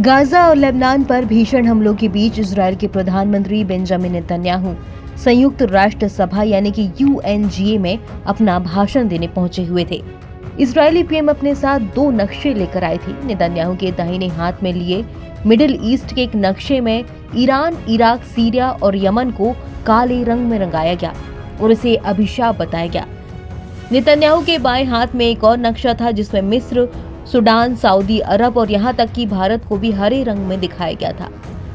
Gaza और Lebanon पर भीषण हमलों के बीच इजरायल के प्रधानमंत्री बेंजामिन नेतन्याहू संयुक्त राष्ट्र सभा यानी कि UNGA में अपना भाषण देने पहुंचे हुए थे। इजरायली पीएम अपने साथ 2 नक्शे लेकर आए थे। नेतन्याहू के दाहिने हाथ में लिए मिडिल ईस्ट के एक नक्शे में ईरान, इराक, सीरिया और यमन को काले रंग में रंगाया गया और इसे अभिशाप बताया गया। नेतन्याहू के बाएं हाथ में एक और नक्शा था जिसमें मिस्र, सूडान, सऊदी अरब और यहाँ तक कि भारत को भी हरे रंग में दिखाया गया था।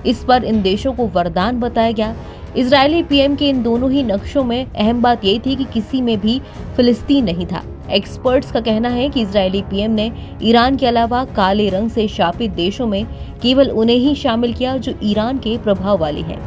इस पर इन देशों को वरदान बताया गया। इजरायली पीएम के इन दोनों ही नक्शों में अहम बात यही थी कि किसी में भी फिलिस्तीन नहीं था। एक्सपर्ट्स का कहना है कि इजरायली पीएम ने ईरान के अलावा काले रंग से शापित देशों में केवल उन्हें ही शामिल किया जो ईरान के प्रभाव वाले हैं।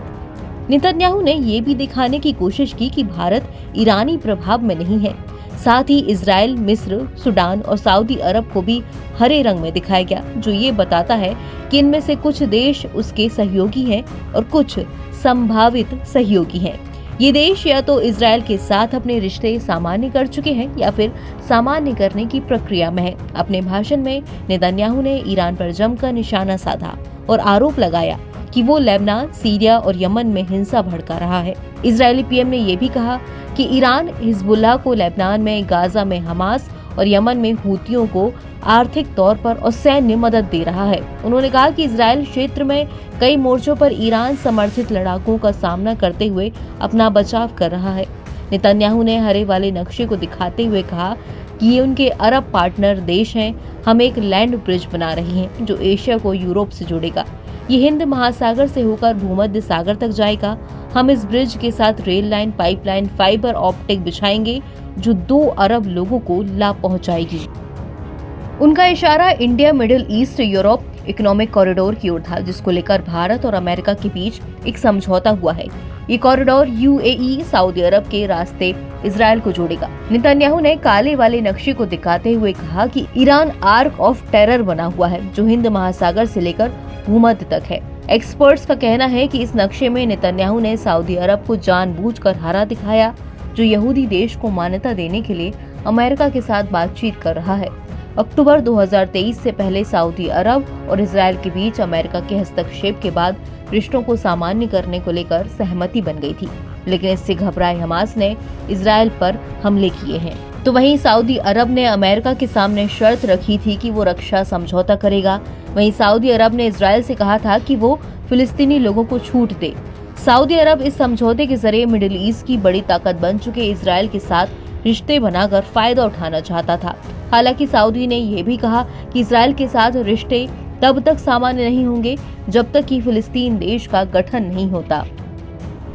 नेतन्याहू ने ये भी दिखाने की कोशिश की कि भारत ईरानी प्रभाव में नहीं है। साथ ही इजराइल, मिस्र, सूडान और सऊदी अरब को भी हरे रंग में दिखाया गया, जो ये बताता है कि इनमें से कुछ देश उसके सहयोगी हैं और कुछ संभावित सहयोगी हैं। ये देश या तो इजराइल के साथ अपने रिश्ते सामान्य कर चुके हैं या फिर सामान्य करने की प्रक्रिया में हैं। अपने भाषण में नेतन्याहू ने ईरान पर जमकर निशाना साधा और आरोप लगाया कि वो लेबनान, सीरिया और यमन में हिंसा भड़का रहा है। इजरायली पीएम ने ये भी कहा कि ईरान हिजबुल्लाह को लेबनान में, गाजा में हमास और यमन में हूतियों को आर्थिक तौर पर और सैन्य मदद दे रहा है। उन्होंने कहा कि इजरायल क्षेत्र में कई मोर्चों पर ईरान समर्थित लड़ाकों का सामना करते हुए अपना बचाव कर रहा है। नेतन्याहू ने हरे वाले नक्शे को दिखाते हुए कहा कि ये उनके अरब पार्टनर देश हैं। हम एक लैंड ब्रिज बना रहे हैं जो एशिया को यूरोप से जोड़ेगा। ये हिंद महासागर से होकर भूमध्य सागर तक जाएगा। हम इस ब्रिज के साथ rail line, pipeline, fibre optic बिछाएंगे जो 2 अरब लोगों को लाभ पहुंचाएगी। उनका इशारा India, middle east, Europe economic corridor की ओर था, जिसको लेकर भारत और अमेरिका के बीच एक समझौता हुआ है। ये कॉरिडोर UAE, सऊदी अरब के रास्ते इजरायल को जोड़ेगा। नेतन्याहू ने काले वाले नक्शे को दिखाते हुए कहा कि ईरान आर्क ऑफ टेरर बना हुआ है जो हिंद महासागर से लेकर भूमध्य तक है। एक्सपर्ट्स का कहना है कि इस नक्शे में नेतन्याहू ने सऊदी अरब को जानबूझकर हरा दिखाया, जो यहूदी देश को मान्यता देने के लिए अमेरिका के साथ बातचीत कर रहा है। अक्टूबर 2023 से पहले सऊदी अरब और इजरायल के बीच अमेरिका के हस्तक्षेप के बाद रिश्तों को सामान्य करने को लेकर सहमति बन गई थी, लेकिन इससे घबराए हमास ने इजरायल पर हमले किए हैं। तो वहीं सऊदी अरब ने अमेरिका के सामने शर्त रखी थी कि वो रक्षा समझौता करेगा। वहीं सऊदी अरब ने इजरायल से कहा था कि वो फिलिस्तीनी लोगों को छूट दे। सऊदी अरब इस समझौते के जरिए मिडिल ईस्ट की बड़ी ताकत बन चुके इजरायल के साथ रिश्ते बनाकर फायदा उठाना चाहता था। हालांकि सऊदी ने यह भी कहा कि इजरायल के साथ रिश्ते तब तक सामान्य नहीं होंगे जब तक कि फिलिस्तीन देश का गठन नहीं होता।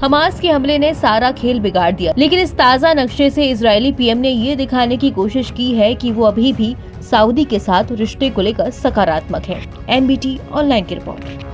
हमास के हमले ने सारा खेल बिगाड़ दिया, लेकिन इस ताजा नक्शे से इजरायली पीएम ने ये दिखाने की कोशिश की है कि वो अभी भी सऊदी के साथ रिश्ते को लेकर सकारात्मक है। NBT ऑनलाइन की रिपोर्ट।